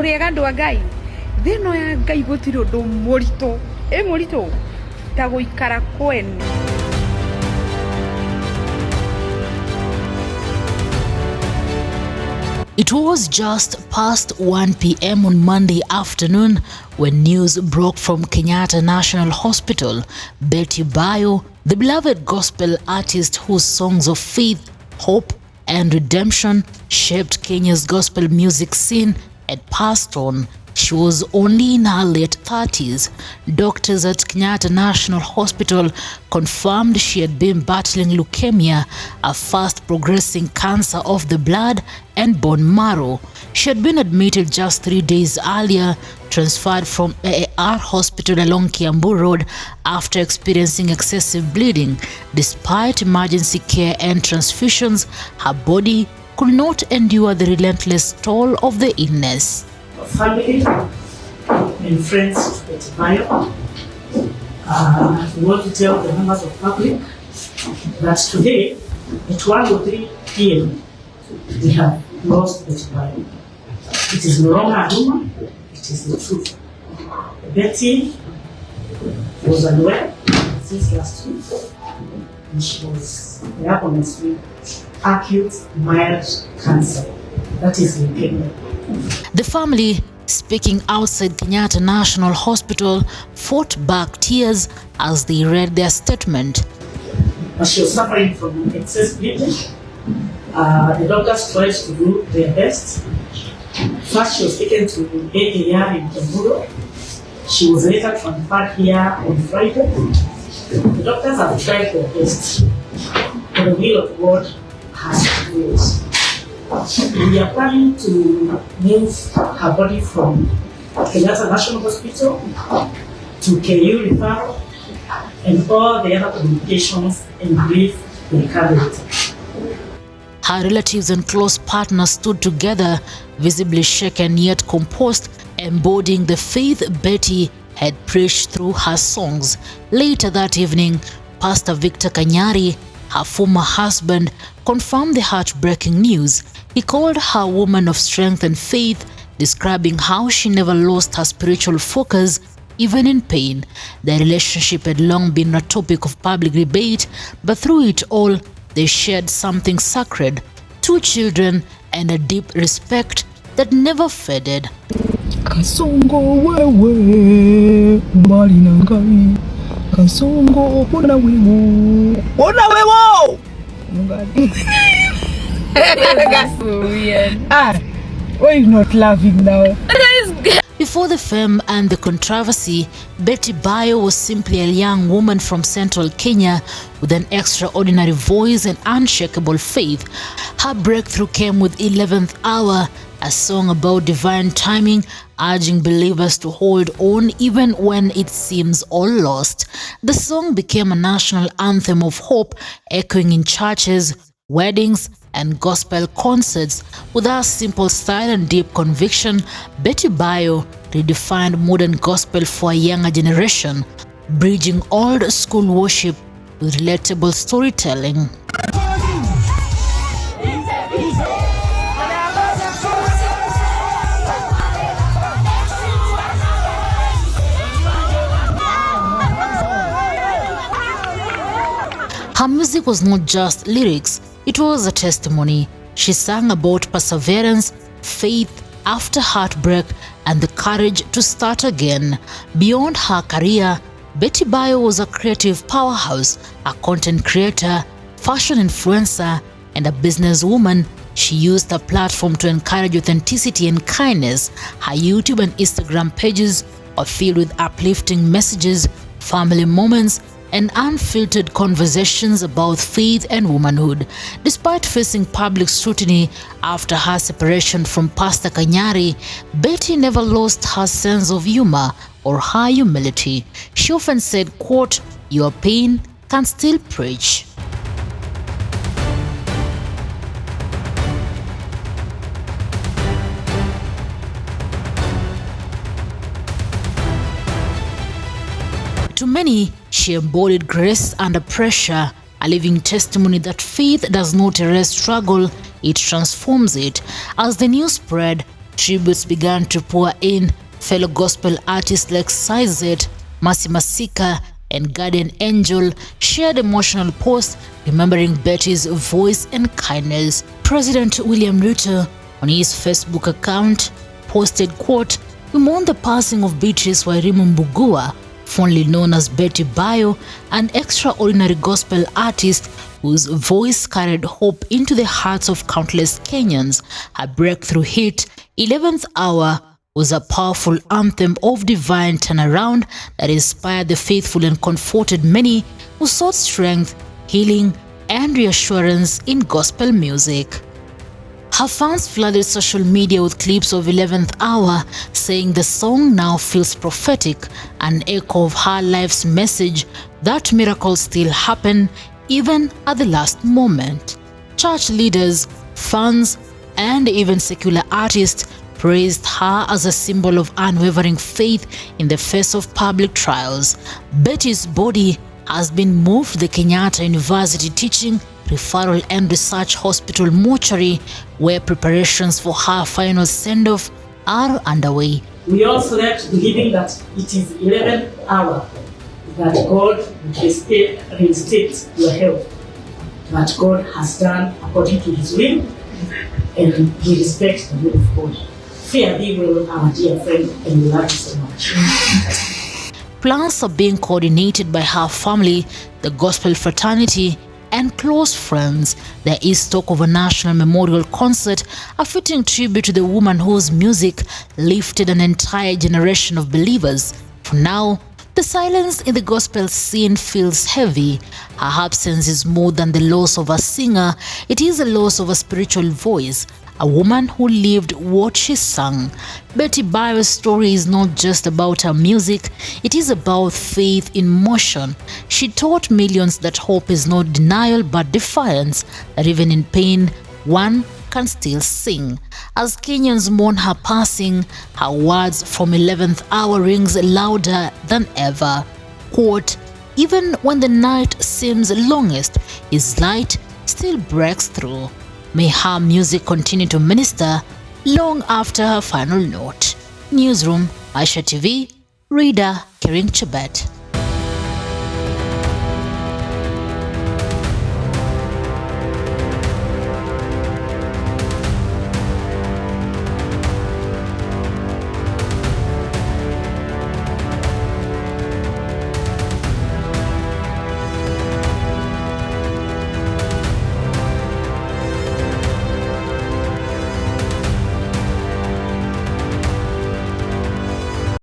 Muriega ndu Ngai thino ya Ngai gutiri undu murito murito ta guikara kwenu. It was just past 1 p.m. on Monday afternoon when news broke from Kenyatta National Hospital. Betty Bayo, the beloved gospel artist whose songs of faith, hope, and redemption shaped Kenya's gospel music scene, had passed on. She was only in her late 30s. Doctors at Kenyatta National Hospital confirmed she had been battling leukemia, a fast-progressing cancer of the blood and bone marrow. She had been admitted just 3 days earlier, transferred from AAR Hospital along Kiambu Road after experiencing excessive bleeding. Despite emergency care and transfusions, her body could not endure the relentless toll of the illness. Family and friends of Betty Bayo, we want to tell the members of public that today at 1:03 p.m. we have lost Betty Bayo. It is no longer a rumor, it is the truth. Betty was unwell since last week and she was diagnosed with acute mild cancer, that is leukemia. The family, speaking outside Kenyatta National Hospital, fought back tears as they read their statement. She was suffering from excess bleeding. The doctors tried to do their best. First, she was taken to AAR in Kiambu. She was later transferred here on Friday. The doctors have tried their best, but the will of God has prevailed. We are planning to move her body from Kenyatta National Hospital to KU referral and all the other communications and grief will come later. Her relatives and close partners stood together, visibly shaken yet composed, embodying the faith Betty had preached through her songs. Later that evening, Pastor Victor Kanyari, her former husband, confirmed the heartbreaking news. He called her a woman of strength and faith, describing how she never lost her spiritual focus, even in pain. Their relationship had long been a topic of public debate, but through it all, they shared something sacred, 2 children, and a deep respect that never faded. Kasongo wewe mbali na ngai, kasongo pona wewo That's so weird. Why are you not laughing now? Before the fame and the controversy, Betty Bayo was simply a young woman from central Kenya with an extraordinary voice and unshakable faith. Her breakthrough came with 11th Hour, a song about divine timing, urging believers to hold on even when it seems all lost. The song became a national anthem of hope, echoing in churches, weddings, and gospel concerts. With her simple style and deep conviction, Betty Bayo redefined modern gospel for a younger generation, bridging old school worship with relatable storytelling. Her music was not just lyrics, it was a testimony. She sang about perseverance, faith after heartbreak, and the courage to start again. Beyond her career, Betty Bayo was a creative powerhouse, a content creator, fashion influencer, and a businesswoman. She used her platform to encourage authenticity and kindness. Her YouTube and Instagram pages are filled with uplifting messages, family moments, and unfiltered conversations about faith and womanhood. Despite facing public scrutiny after her separation from Pastor Kanyari, Betty never lost her sense of humor or her humility. She often said, quote, "Your pain can still preach." To many, she embodied grace under pressure, a living testimony that faith does not erase struggle, it transforms it. As the news spread, tributes began to pour in. Fellow gospel artists like Sizet, Mercy Masika, and Guardian Angel shared emotional posts remembering Betty's voice and kindness. President William Ruto, on his Facebook account, posted, quote, "We mourn the passing of Beatrice Wairimu Mbugua, fondly known as Betty Bayo, an extraordinary gospel artist whose voice carried hope into the hearts of countless Kenyans. Her breakthrough hit, 11th Hour, was a powerful anthem of divine turnaround that inspired the faithful and comforted many who sought strength, healing, and reassurance in gospel music." Her fans flooded social media with clips of 11th Hour, saying the song now feels prophetic, an echo of her life's message that miracles still happen even at the last moment. Church leaders, fans, and even secular artists praised her as a symbol of unwavering faith in the face of public trials. Betty's body has been moved to the Kenyatta University Teaching, Referral and Research Hospital mortuary, where preparations for her final send-off are underway. We all slept believing that it is 11th hour, that God would reinstate your health. But God has done according to his will, and we respect the will of God. Fear thee well, our dear friend, and we love you so much. Plans are being coordinated by her family, the gospel fraternity, and close friends. There is talk of a national memorial concert, a fitting tribute to the woman whose music lifted an entire generation of believers. For now, the silence in the gospel scene feels heavy. Her absence is more than the loss of a singer, it is the loss of a spiritual voice, a woman who lived what she sang. Betty Bayo's story is not just about her music, it is about faith in motion. She taught millions that hope is not denial but defiance, that even in pain, one can still sing. As Kenyans mourn her passing, her words from 11th Hour rings louder than ever. Quote, "Even when the night seems longest, his light still breaks through." May her music continue to minister long after her final note. Newsroom, Maisha TV, reader Kering Chebet.